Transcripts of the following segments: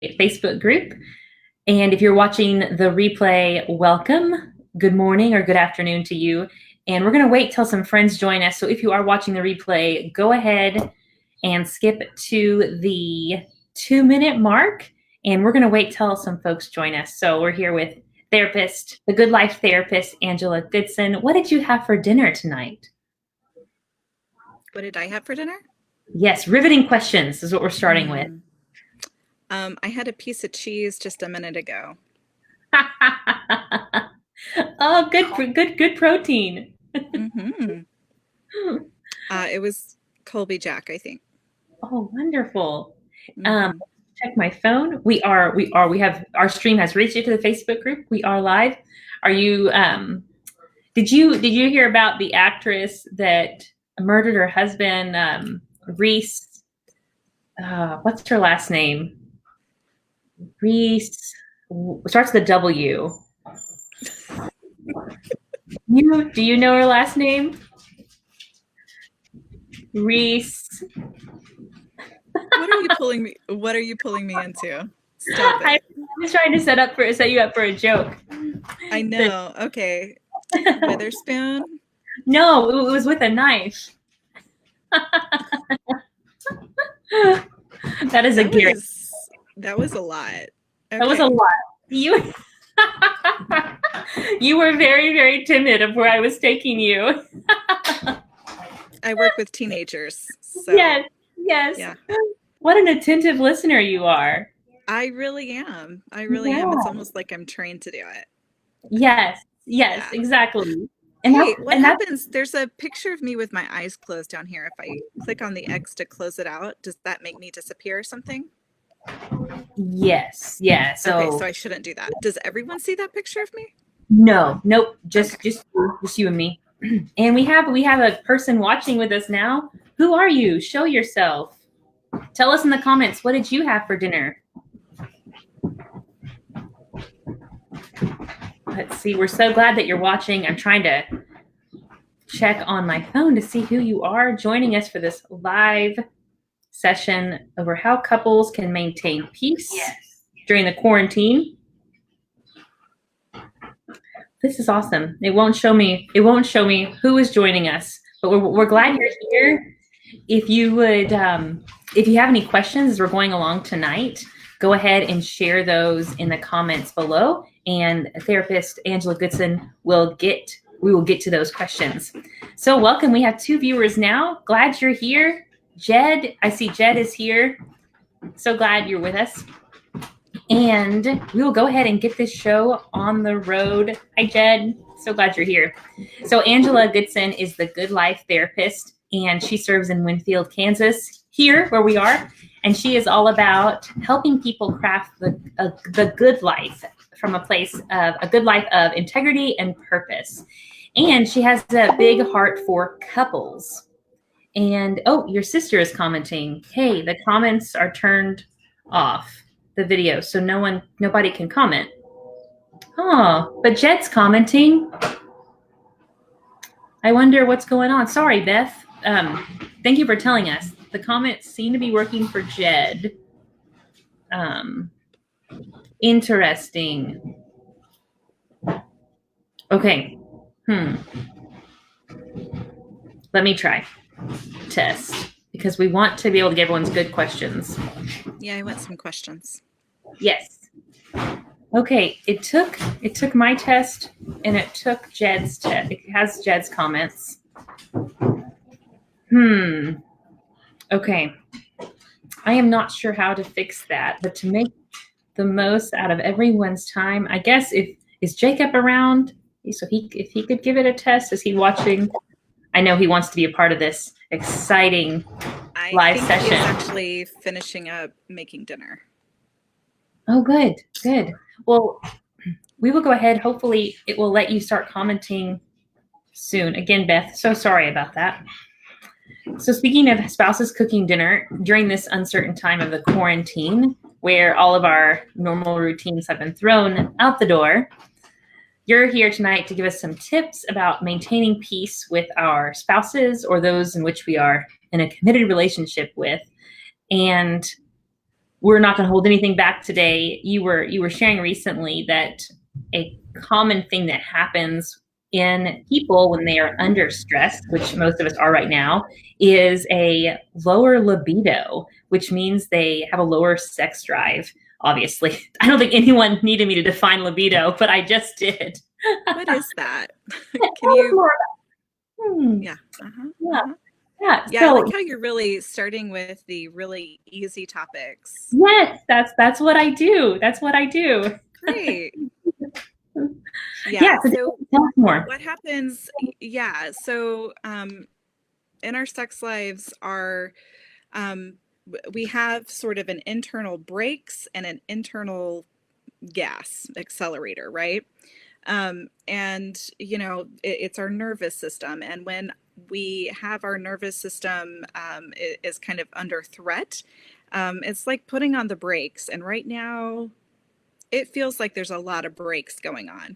Facebook group. And if you're watching the replay, welcome. Good morning or good afternoon to you. And we're going to wait till some friends join us. So if you are watching the replay, go ahead and skip to the 2-minute mark. And we're going to wait till some folks join us. So we're here with the Good Life therapist, Angela Goodson. What did you have for dinner tonight? What did I have for dinner? Yes, riveting questions is what we're starting with. I had a piece of cheese just a minute ago. Oh, good protein. It was Colby Jack, I think. Oh, wonderful. Check my phone. We have our stream has reached you to the Facebook group. We are live. Are you did you hear about the actress that murdered her husband, Reese? What's her last name? Reese starts with a W. Do you know her last name? Reese. What are you pulling me into? Stop it. I was trying to set you up for a joke. I know. Okay. Witherspoon? No, it was with a knife. That is that was a lot. Okay. That was a lot. You were very, very timid of where I was taking you. I work with teenagers. So. Yes. Yeah. What an attentive listener you are. I really am. It's almost like I'm trained to do it. Yes, yeah. Exactly. And hey, what happens? There's a picture of me with my eyes closed down here. If I click on the X to close it out, does that make me disappear or something? Yes. Yeah. So I shouldn't do that. Does everyone see that picture of me? No. Nope. Just you and me. And we have a person watching with us now. Who are you? Show yourself. Tell us in the comments, what did you have for dinner? Let's see. We're so glad that you're watching. I'm trying to check on my phone to see who you are joining us for this live session over how couples can maintain peace during the quarantine. This is awesome. It won't show me who is joining us, but we're glad you're here. If you would, if you have any questions as we're going along tonight, go ahead and share those in the comments below, and therapist Angela Goodson we will get to those questions. So welcome. We have 2 viewers now. Glad you're here. Jed, I see Jed is here. So glad you're with us. And we will go ahead and get this show on the road. Hi, Jed. So glad you're here. So Angela Goodson is the Good Life therapist, and she serves in Winfield, Kansas, here where we are. And she is all about helping people craft the good life from a place of a good life of integrity and purpose. And she has a big heart for couples. And your sister is commenting. Hey, the comments are turned off the video, so nobody can comment. Oh, but Jed's commenting. I wonder what's going on. Sorry, Beth. Thank you for telling us. The comments seem to be working for Jed. Interesting. Okay. Let me try. Test. Because we want to be able to get everyone's good questions. Yeah, I want some questions. Yes. Okay, it took my test and it took Jed's test. It has Jed's comments. Okay. I am not sure how to fix that, but to make the most out of everyone's time, I guess is Jacob around? So if he could give it a test, is he watching? I know he wants to be a part of this exciting live session. He's actually finishing up making dinner. Oh, good. Well, we will go ahead. Hopefully it will let you start commenting soon. Again, Beth, so sorry about that. So speaking of spouses cooking dinner during this uncertain time of the quarantine, where all of our normal routines have been thrown out the door, you're here tonight to give us some tips about maintaining peace with our spouses or those in which we are in a committed relationship with. And we're not going to hold anything back today. You were sharing recently that a common thing that happens in people when they are under stress, which most of us are right now, is a lower libido, which means they have a lower sex drive. Obviously, I don't think anyone needed me to define libido, but I just did. What is that? Can you? Hmm. Yeah. Uh-huh. Yeah, Uh-huh. yeah. Yeah, I So like how you're really starting with the really easy topics. yes, that's what I do. That's what I do. Great. Yeah. Yeah. So So tell us more. what happens? Yeah. So in our sex lives, um, we have sort of an internal brakes and an internal gas accelerator, right? And it's our nervous system, and when we have our nervous system is kind of under threat, it's like putting on the brakes, and right now it feels like there's a lot of brakes going on.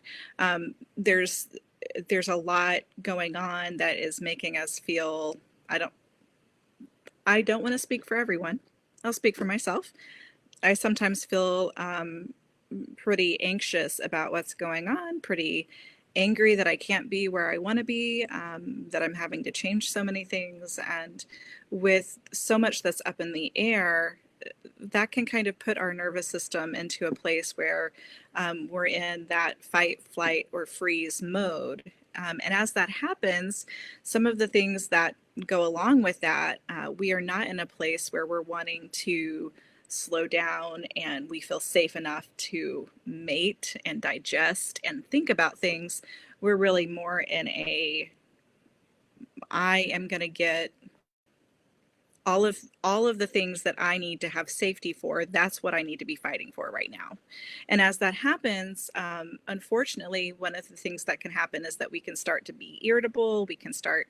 There's a lot going on that is making us feel, i don't I don't want to speak for everyone. I'll speak for myself. I sometimes feel pretty anxious about what's going on, pretty angry that I can't be where I want to be, that I'm having to change so many things. And with so much that's up in the air, that can kind of put our nervous system into a place where we're in that fight, flight, or freeze mode. And as that happens, some of the things that go along with that, we are not in a place where we're wanting to slow down and we feel safe enough to mate and digest and think about things. We're really more in a, I am going to get all of the things that I need to have safety for. That's what I need to be fighting for right now. And as that happens, unfortunately, one of the things that can happen is that we can start to be irritable. We can start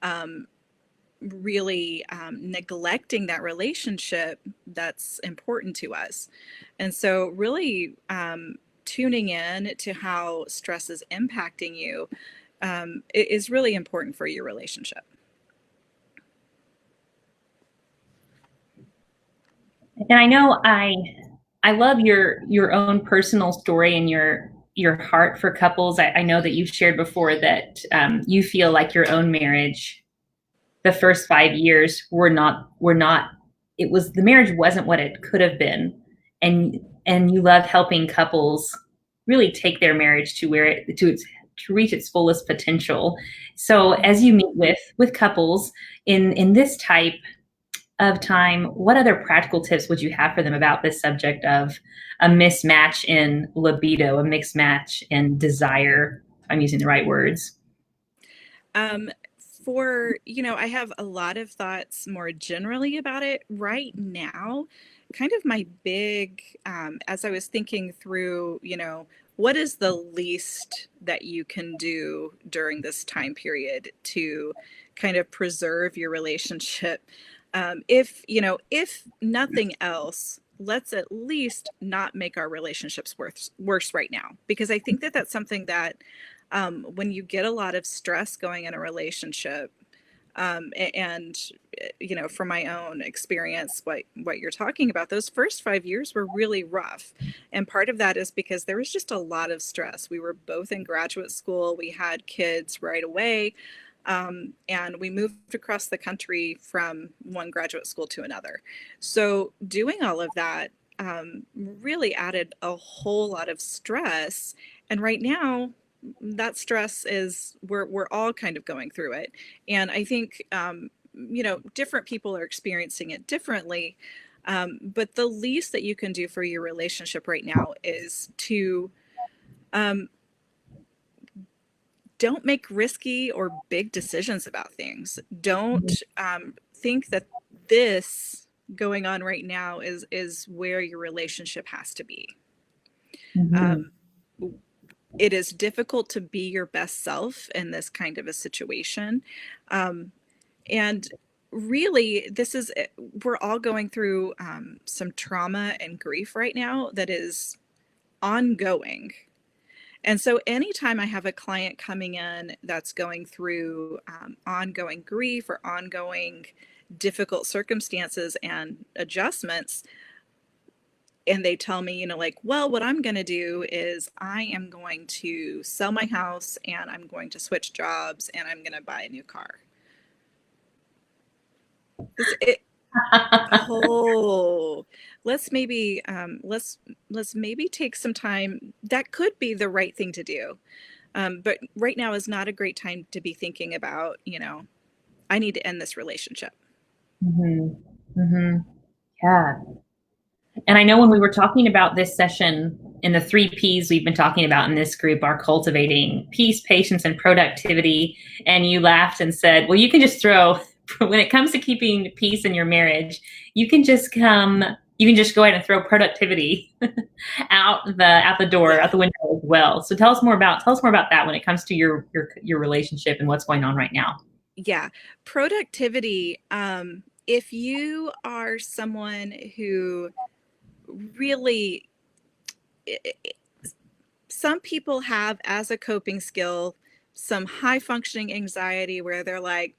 um, really neglecting that relationship that's important to us. And so, really tuning in to how stress is impacting you is really important for your relationship. And I know I love your own personal story and your heart for couples. I know that you've shared before that you feel like your own marriage, the first 5 years were not. It was the marriage wasn't what it could have been, and you love helping couples really take their marriage to where it to reach its fullest potential. So as you meet with couples in this type of time, what other practical tips would you have for them about this subject of a mismatch in libido, a mixed match in desire? I'm using the right words. Um, I have a lot of thoughts more generally about it right now. Kind of my big, as I was thinking through, what is the least that you can do during this time period to kind of preserve your relationship? If nothing else, let's at least not make our relationships worse right now, because I think that that's something that when you get a lot of stress going in a relationship, and from my own experience, what you're talking about, those first 5 years were really rough, and part of that is because there was just a lot of stress. We were both in graduate school, we had kids right away, and we moved across the country from one graduate school to another. So doing all of that really added a whole lot of stress. And right now, that stress is, we're all kind of going through it. And I think different people are experiencing it differently. But the least that you can do for your relationship right now is to um, don't make risky or big decisions about things. Don't think that this going on right now is where your relationship has to be. Mm-hmm. Um, it is difficult to be your best self in this kind of a situation. Um, and really, we're all going through some trauma and grief right now that is ongoing. And so, anytime I have a client coming in that's going through ongoing grief or ongoing difficult circumstances and adjustments, and they tell me, like, well, what I'm going to do is I am going to sell my house and I'm going to switch jobs and I'm going to buy a new car. It, oh, let's maybe take some time. That could be the right thing to do. But right now is not a great time to be thinking about, I need to end this relationship. Mhm. Mhm. Yeah. And I know when we were talking about this session in the 3 P's we've been talking about in this group are cultivating peace, patience, and productivity. And you laughed and said, well, you can just throw, when it comes to keeping peace in your marriage, you can just go ahead and throw productivity out the door, Yeah. out the window as well. So tell us more about that when it comes to your relationship and what's going on right now. Yeah. Productivity. If you are someone who really, some people have as a coping skill some high functioning anxiety where they're like,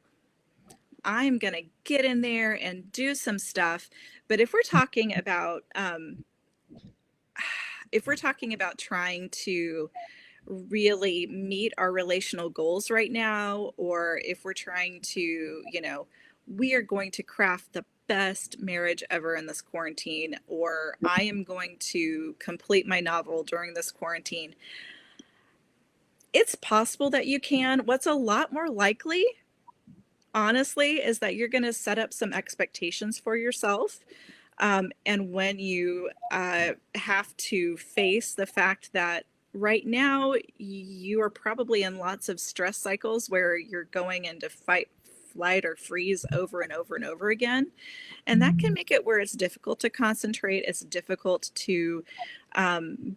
I'm going to get in there and do some stuff. But if we're talking about trying to really meet our relational goals right now, or if we're trying to, we are going to craft the best marriage ever in this quarantine, or I am going to complete my novel during this quarantine. It's possible that you can. What's a lot more likely, honestly, is that you're going to set up some expectations for yourself. And when you have to face the fact that right now you are probably in lots of stress cycles where you're going into fight, flight, or freeze over and over and over again. And that can make it where it's difficult to concentrate. It's difficult to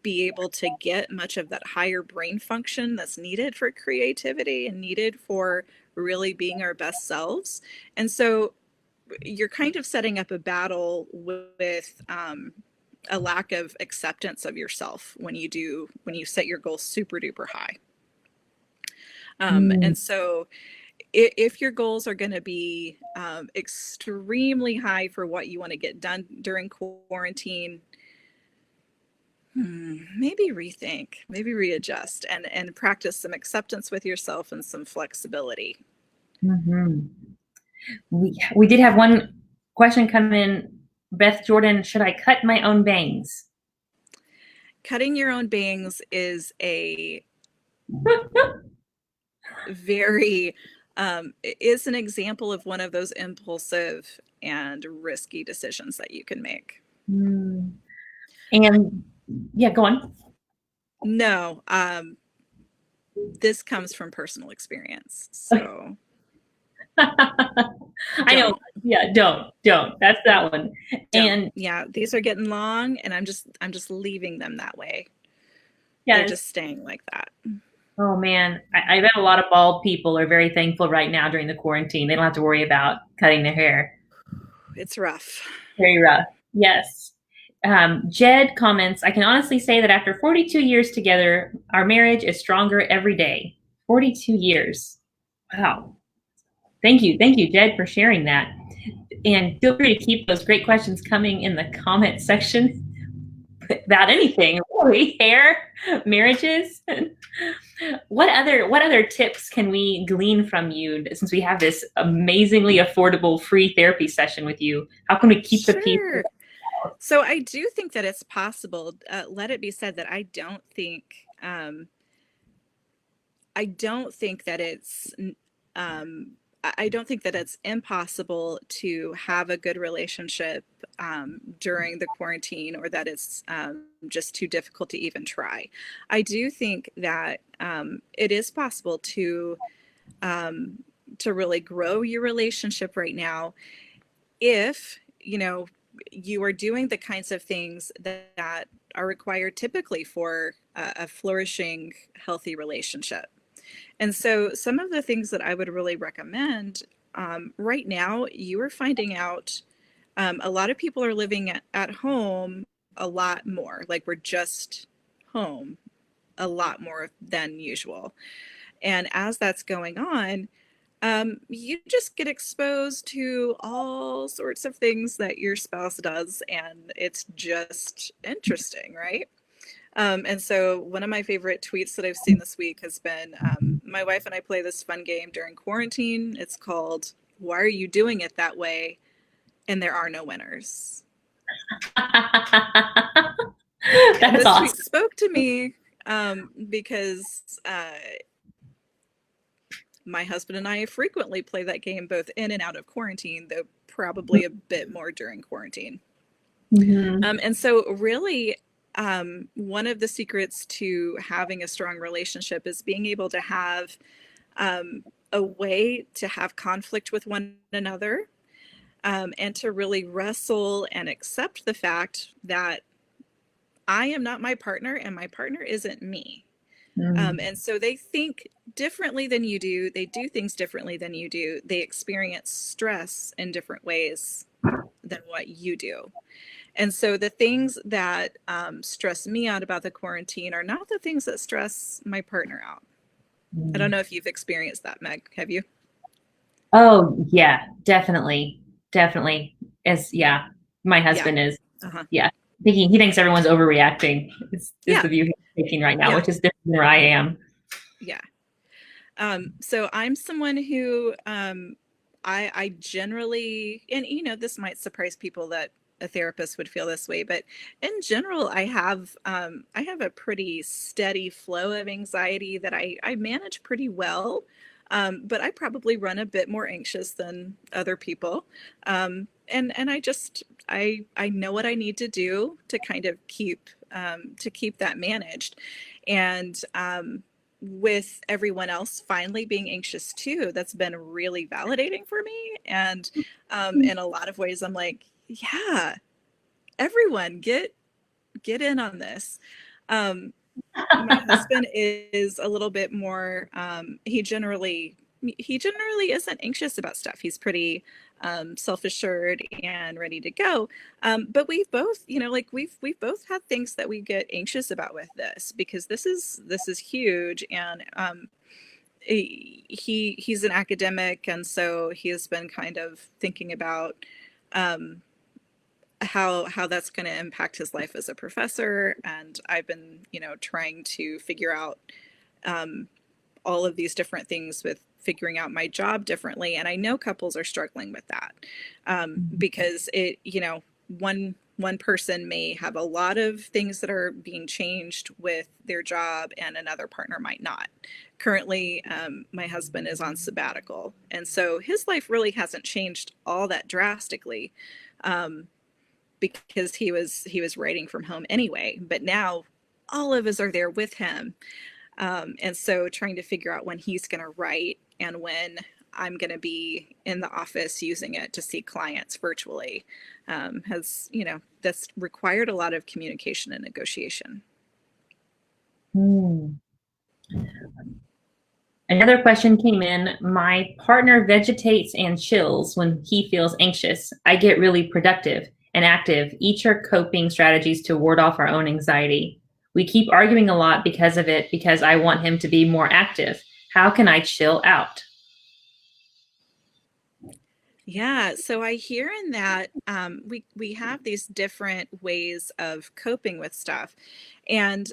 be able to get much of that higher brain function that's needed for creativity and needed for really being our best selves. And so you're kind of setting up a battle with a lack of acceptance of yourself when you set your goals super duper high. Mm. And so if your goals are going to be extremely high for what you want to get done during quarantine, maybe rethink, maybe readjust, and practice some acceptance with yourself and some flexibility. Mm-hmm. We did have one question come in. Beth Jordan, should I cut my own bangs? Cutting your own bangs is a very is an example of one of those impulsive and risky decisions that you can make. Mm. And yeah, go on. No, this comes from personal experience, so I know. don't. Yeah, don't. That's that one. Don't. And Yeah, these are getting long, and I'm just leaving them that way. They're yes, just staying like that. oh man, I bet a lot of bald people are very thankful right now during the quarantine. They don't have to worry about cutting their hair. It's rough. Very rough. Yes. Jed comments, I can honestly say that after 42 years together, our marriage is stronger every day. 42 years. Wow. Thank you. Thank you, Jed, for sharing that. And feel free to keep those great questions coming in the comment section about anything, really, hair, marriages. What other tips can we glean from you since we have this amazingly affordable free therapy session with you? How can we keep the peace? Sure. So I do think that it's possible. Let it be said that I don't think that um, I don't think that it's impossible to have a good relationship during the quarantine, or that it's just too difficult to even try. I do think that it is possible to really grow your relationship right now if you are doing the kinds of things that are required typically for a flourishing, healthy relationship. And so, some of the things that I would really recommend right now, you are finding out a lot of people are living at home a lot more, like we're just home a lot more than usual. And as that's going on, You just get exposed to all sorts of things that your spouse does, and it's just interesting, right? And so one of my favorite tweets that I've seen this week has been my wife and I play this fun game during quarantine. It's called "Why Are You Doing It That Way?" And there are no winners. And That's this tweet awesome. spoke to me because my husband and I frequently play that game both in and out of quarantine, though probably a bit more during quarantine. Mm-hmm. And so, really, one of the secrets to having a strong relationship is being able to have a way to have conflict with one another, and to really wrestle and accept the fact that I am not my partner and my partner isn't me. Mm-hmm. And so they think differently than you do. They do things differently than you do. They experience stress in different ways than what you do. And so the things that stress me out about the quarantine are not the things that stress my partner out. I don't know if you've experienced that, Meg. Have you? Oh, yeah, definitely. Definitely. Yeah, my Yeah. husband is, Uh-huh. yeah, he thinks everyone's overreacting is Yeah. the view he's taking right now, Yeah. which is different than where I am. Yeah. So I'm someone who I generally, and this might surprise people that a therapist would feel this way, but in general, I have a pretty steady flow of anxiety that I manage pretty well. But I probably run a bit more anxious than other people. And I know what I need to do to kind of keep that managed. And with everyone else finally being anxious too, that's been really validating for me. And in a lot of ways, I'm like, yeah, everyone get in on this. Um, my husband is a little bit more. He generally isn't anxious about stuff. He's pretty self-assured and ready to go. But we've both, like we've both had things that we get anxious about with this, because this is huge. And he's an academic, and so he has been kind of thinking about um, how that's going to impact his life as a professor. And I've been, trying to figure out um, all of these different things with figuring out my job differently. And I know couples are struggling with that, because one person may have a lot of things that are being changed with their job, and another partner might not. Currently, my husband is on sabbatical, and so his life really hasn't changed all that drastically, um, because he was writing from home anyway. But now all of us are there with him, and so trying to figure out when he's going to write and when I'm going to be in the office using it to see clients virtually, that's required a lot of communication and negotiation. Hmm. Another question came in. My partner vegetates and chills when he feels anxious. I get really productive and active. Each are coping strategies to ward off our own anxiety. We keep arguing a lot because of it because I want him to be more active. How can I chill out? Yeah, so I hear in that we have these different ways of coping with stuff, and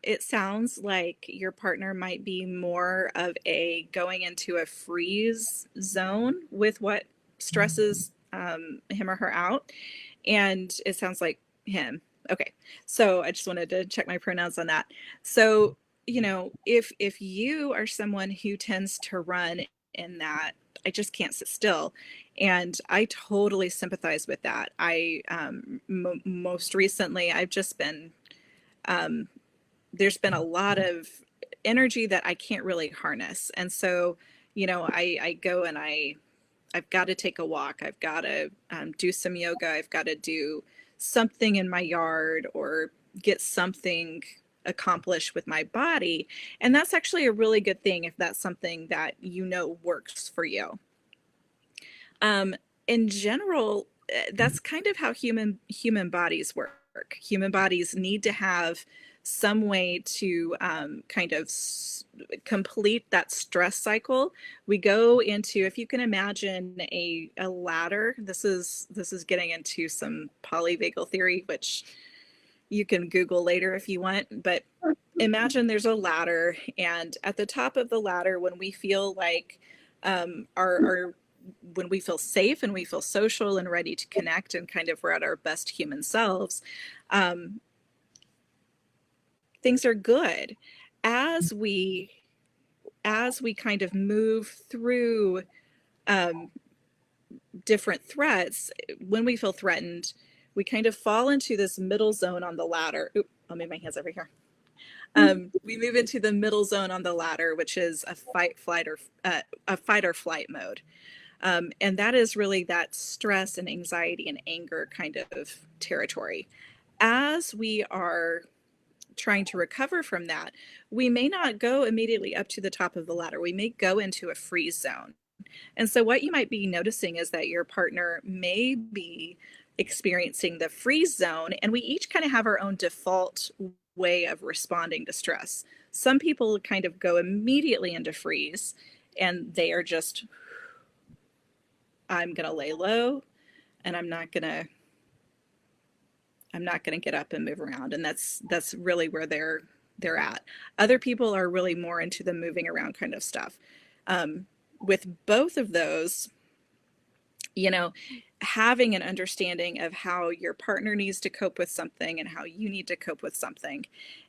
it sounds like your partner might be more of a going into a freeze zone with what stresses him or her out, and it sounds like him. Okay, so I just wanted to check my pronouns on that. So if you are someone who tends to run in that I just can't sit still. And I totally sympathize with that. Most recently, I've just been, um, there's been a lot of energy that I can't really harness. And so, I go and I've got to take a walk. I've got to do some yoga. I've got to do something in my yard, or get something accomplished with my body. And that's actually a really good thing if that's something that works for you. Um, in general, that's kind of how human bodies work. Human bodies need to have some way to kind of complete that stress cycle. We go into, if you can imagine a ladder, this is getting into some polyvagal theory, which you can Google later if you want, but imagine there's a ladder, and at the top of the ladder, when we feel like our when we feel safe and we feel social and ready to connect and kind of we're at our best human selves, um, things are good. As we kind of move through um, different threats, when we feel threatened, we kind of fall into this middle zone on the ladder. Oop, I'll move my hands over here. We move into the middle zone on the ladder, which is a fight, flight, or flight mode. And that is really that stress and anxiety and anger kind of territory. As we are trying to recover from that, we may not go immediately up to the top of the ladder. We may go into a freeze zone. And so what you might be noticing is that your partner may be experiencing the freeze zone, and we each kind of have our own default way of responding to stress. Some people kind of go immediately into freeze, and they are just, I'm going to lay low, and I'm not going to get up and move around. And that's really where they're at. Other people are really more into the moving around kind of stuff. With both of those, you know, having an understanding of how your partner needs to cope with something and how you need to cope with something.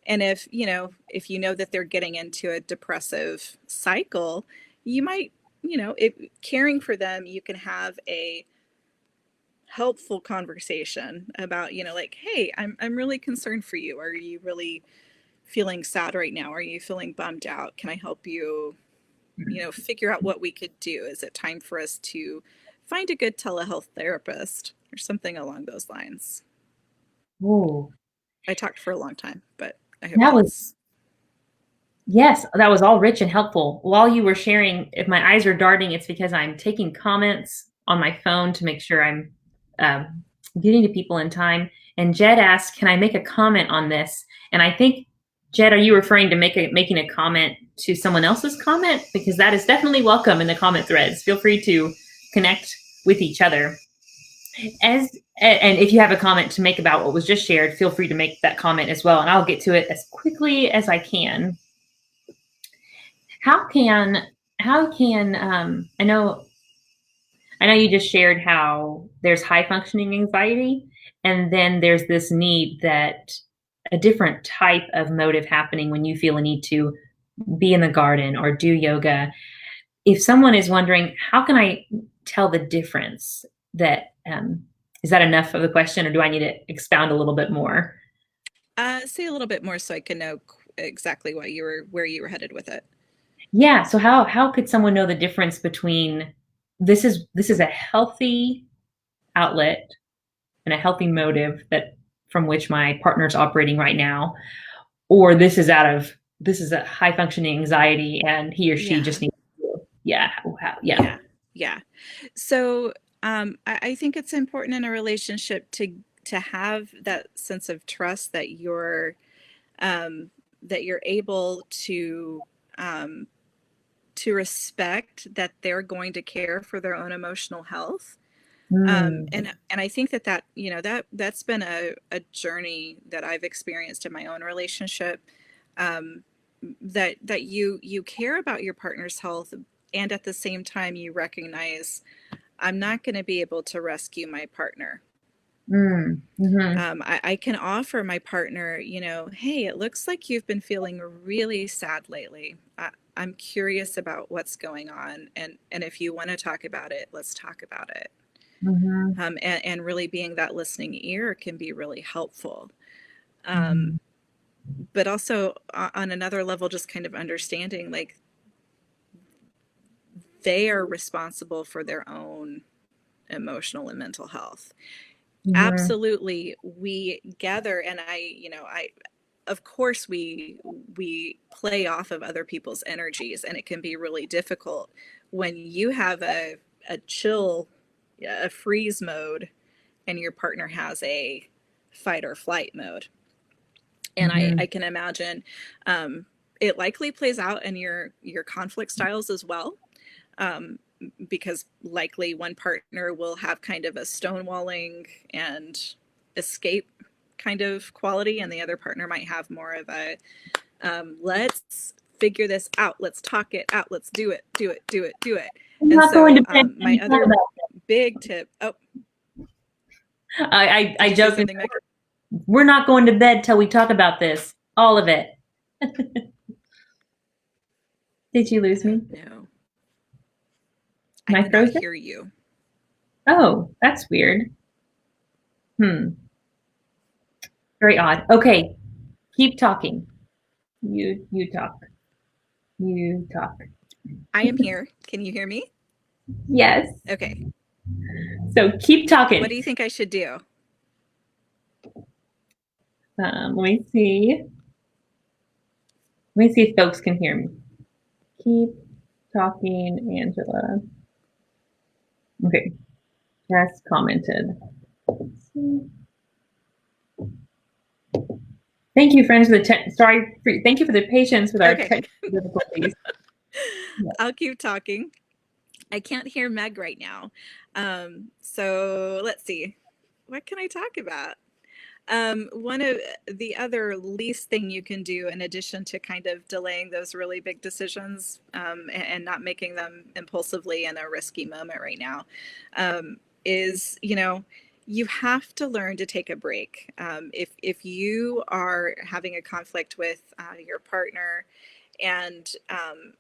And if you know that they're getting into a depressive cycle, you might, caring for them, you can have a helpful conversation about, like, hey, I'm really concerned for you. Are you really feeling sad right now? Are you feeling bummed out? Can I help you, figure out what we could do? Is it time for us to find a good telehealth therapist or something along those lines? Oh, I talked for a long time, but I hope that that's. was, yes, that was all rich and helpful. While you were sharing, if my eyes are darting, it's because I'm taking comments on my phone to make sure I'm getting to people in time. And Jed asked, "Can I make a comment on this?" And I think, Jed, are you referring to making a comment to someone else's comment? Because that is definitely welcome in the comment threads. Feel free to connect with each other. And if you have a comment to make about what was just shared, feel free to make that comment as well, and I'll get to it as quickly as I can. How can I know you just shared how there's high functioning anxiety, and then there's this need that a different type of motive happening when you feel a need to be in the garden or do yoga. If someone is wondering, how can I tell the difference? That is that enough of the question, or do I need to expound a little bit more? Say a little bit more so I can know exactly where you were headed with it. Yeah. So how could someone know the difference between this is a healthy outlet and a healthy motive that from which my partner's operating right now, or this is a high functioning anxiety and he or she Yeah. just needs to, yeah, yeah. Yeah. Yeah. So I think it's important in a relationship to have that sense of trust that you're able um, to respect that they're going to care for their own emotional health. Mm, And I think that's been a journey that I've experienced in my own relationship. Um, that you care about your partner's health, and at the same time you recognize, I'm not going to be able to rescue my partner. mhm, I can offer my partner, hey, it looks like you've been feeling really sad lately. I'm curious about what's going on, and if you want to talk about it, let's talk about it. mhm, And really being that listening ear can be really helpful. mhm, But also on another level, just kind of understanding, like, they are responsible for their own emotional and mental health. mhm, Absolutely, we gather, and I of course we play off of other people's energies, and it can be really difficult when you have a chill, a freeze mode, and your partner has a fight or flight mode. And I can imagine it likely plays out in your conflict styles as well, because likely one partner will have kind of a stonewalling and escape kind of quality, and the other partner might have more of a let's figure this out, let's talk it out, let's do it. I'm And not so going to bed till my we talk other about big tip. Oh, I did you say joke. something, Meg? We're not going to bed till we talk about this. All of it. Did you lose me? No, Am I I do not frozen? hear you. Oh, that's weird. Very odd. Okay, keep talking. You talk. You talk. I am here. Can you hear me? Yes. Okay. So keep What do talking. you think I should do? Let me see. Let me see if folks can hear me. Keep talking, Angela. Okay, just commented. Thank you, friends, for the thank you for the patience with our Okay. technical difficulties. I'll keep talking. I can't hear Meg right now. So let's see. What can I talk about? One of the other least thing you can do, in addition to kind of delaying those really big decisions and not making them impulsively in a risky moment right now, is, you have to learn to take a break. If you are having a conflict with your partner, and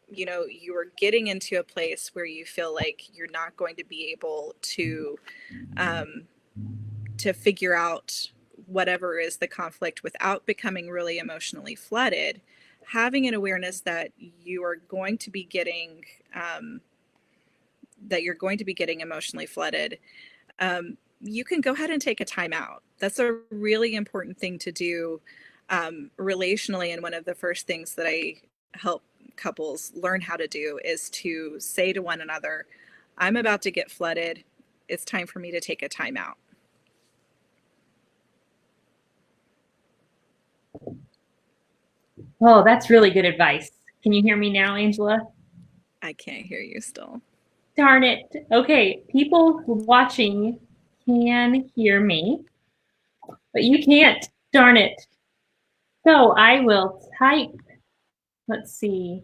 you are getting into a place where you feel like you're not going to be able um, to figure out whatever is the conflict without becoming really emotionally flooded, having an awareness that you are going to be getting emotionally flooded, you can go ahead and take a timeout. That's a really important thing to do relationally. And one of the first things that I help couples learn how to do is to say to one another, I'm about to get flooded. It's time for me to take a timeout. Oh, that's really good advice. Can you hear me now, Angela? I can't hear you still. Darn it. Okay, people watching can hear me, but you can't. Darn it. So I will type. Let's see.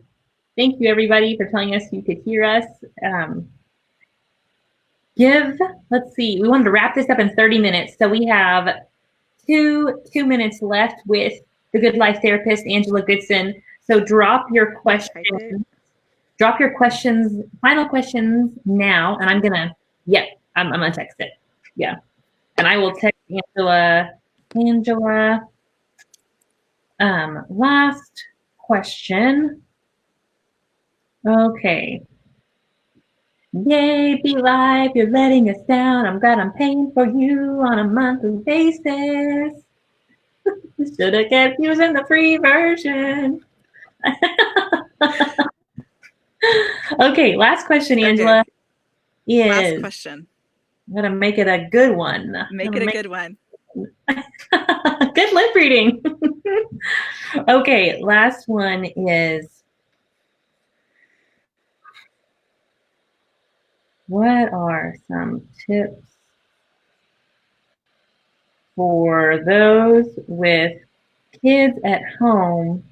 Thank you, everybody, for telling us you could hear us. Let's see. We wanted to wrap this up in 30 minutes, so we have two minutes left with the Good Life therapist, Angela Goodson. So drop your questions. Drop your questions, final questions now, and I'm gonna text it. Yeah, and I will text Angela. Last question. Okay. Yay, Be Live, you're letting us down. I'm glad I'm paying for you on a monthly basis. Should have kept using the free version. Okay, last question, Angela. Okay. Last Is question. I'm gonna make it a good one. Make it a good one. Good lip reading. Okay, last one is, what are some tips for those with kids at home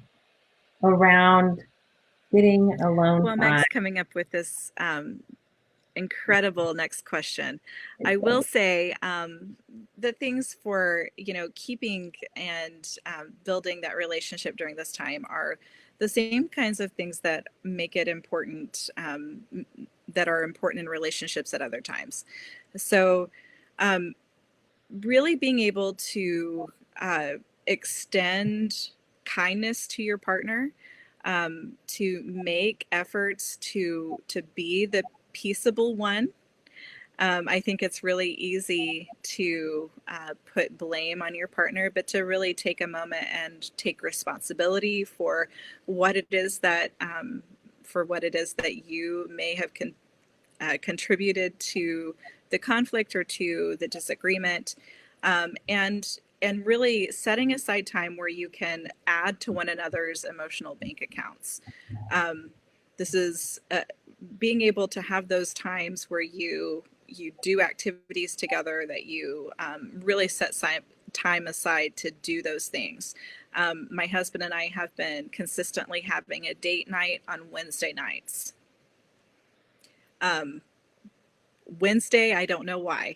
around getting alone Well, time? Meg's coming up with this incredible next question. I will say the things for keeping and building that relationship during this time are the same kinds of things that make it important, that are important in relationships at other times. So really being able to extend kindness to your partner, to make efforts to be the peaceable one. I think it's really easy to put blame on your partner, but to really take a moment and take responsibility for what it is that you may have contributed to the conflict or to the disagreement, and and really setting aside time where you can add to one another's emotional bank accounts. This is being able to have those times where you do activities together, that you really set time aside to do those things. My husband and I have been consistently having a date night on Wednesday nights. Wednesday, I don't know why.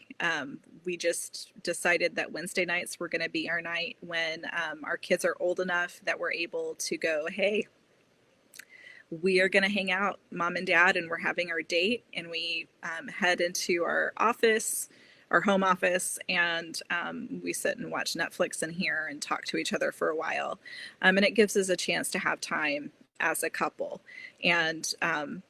We just decided that Wednesday nights were going to be our night when our kids are old enough that we're able to go, hey, we are going to hang out, mom and dad, and we're having our date. And we head into our office, our home office, and we sit and watch Netflix in here and talk to each other for a while. And it gives us a chance to have time as a couple. And,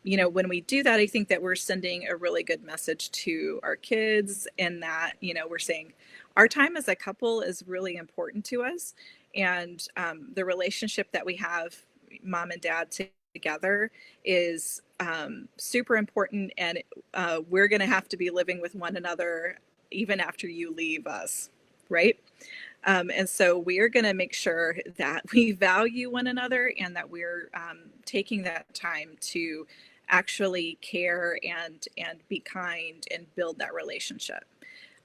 when we do that, I think that we're sending a really good message to our kids, in that, we're saying our time as a couple is really important to us. And the relationship that we have, mom and dad together, is super important. And we're going to have to be living with one another even after you leave us, right? And so we are going to make sure that we value one another, and that we're taking that time to actually care and be kind and build that relationship.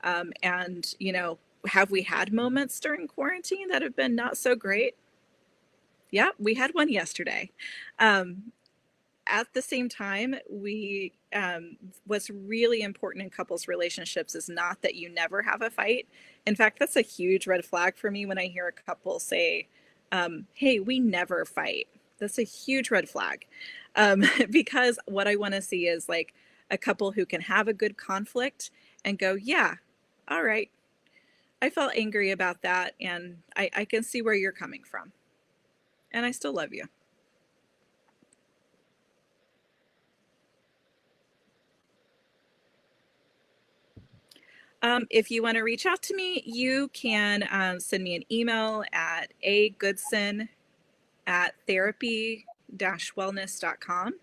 And have we had moments during quarantine that have been not so great? Yeah, we had one yesterday. At the same time, what's really important in couples relationships is not that you never have a fight. In fact, that's a huge red flag for me when I hear a couple say, hey, we never fight. That's a huge red flag. Because what I want to see is like a couple who can have a good conflict and go, yeah, all right, I felt angry about that, and I can see where you're coming from, and I still love you. If you want to reach out to me, you can send me an email at agoodson@therapy-wellness.com.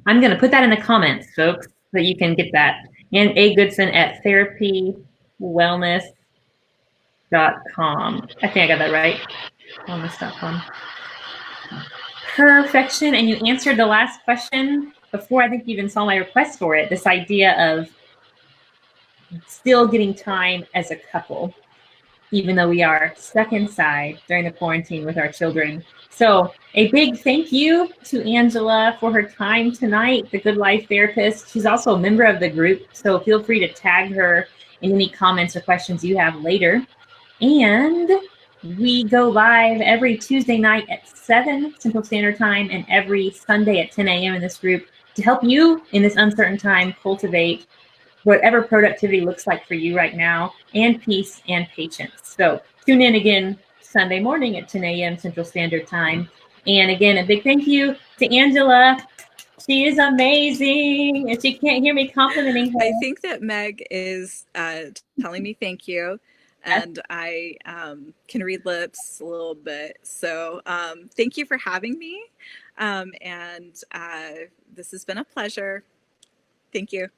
I'm going to put that in the comments, folks, so that you can get that. And agoodson@therapywellness.com. I think I got that right. Wellness.com. Perfection. And you answered the last question before I think you even saw my request for it. This idea of still getting time as a couple, even though we are stuck inside during the quarantine with our children. So a big thank you to Angela for her time tonight, the Good Life therapist. She's also a member of the group, so feel free to tag her in any comments or questions you have later. And we go live every Tuesday night at 7 Central Standard Time and every Sunday at 10 a.m. in this group to help you in this uncertain time cultivate whatever productivity looks like for you right now, and peace and patience. So tune in again Sunday morning at 10 a.m. Central Standard Time. And again, a big thank you to Angela. She is amazing, and she can't hear me complimenting her. I think that Meg is telling me thank you, and I can read lips a little bit. So thank you for having me, and this has been a pleasure. Thank you.